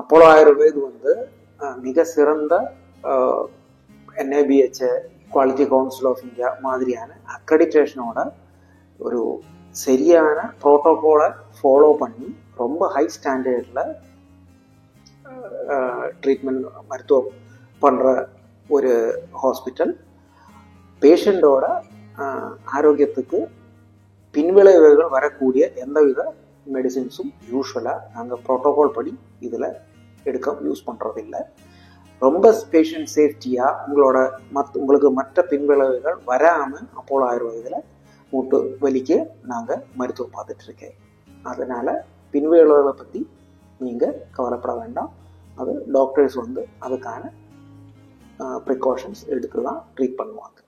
Apollo Ayurved வந்து மிக சிறந்த NABH quality council of India மாதிரியான அக்ரெடிட்டேஷனோட ஒரு சரியான ப்ரோட்டோகாலை ஃபாலோ பண்ணி ரொம்ப ஹை ஸ்டாண்டர்டில் ட்ரீட்மெண்ட் மருத்துவம் பண்ணுற ஒரு ஹாஸ்பிட்டல். பேஷண்ட்டோட ஆரோக்கியத்துக்கு பின்விளைவுகள் வரக்கூடிய எந்தவித மெடிசின்ஸும் யூஸ்வலாக நாங்கள் ப்ரோட்டோகால் படி இதில் யூஸ் பண்ணுறதில்லை. ரொம்ப பேஷண்ட் சேஃப்டியாக உங்களுக்கு மற்ற பின்விளைவுகள் வராமல் அப்போலோ ஆயுர்வேதில் மூட்டு வலிக்கு நாங்கள் மருத்துவம் பார்த்துட்ருக்கேன். அதனால் பின்விளைவுகளை பற்றி நீங்கள் கவலைப்பட வேண்டாம். அது டாக்டர்ஸ் வந்து அதுக்கான ப்ரிகாஷன்ஸ் எடுத்து தான் ட்ரீட் பண்ணுவாங்க.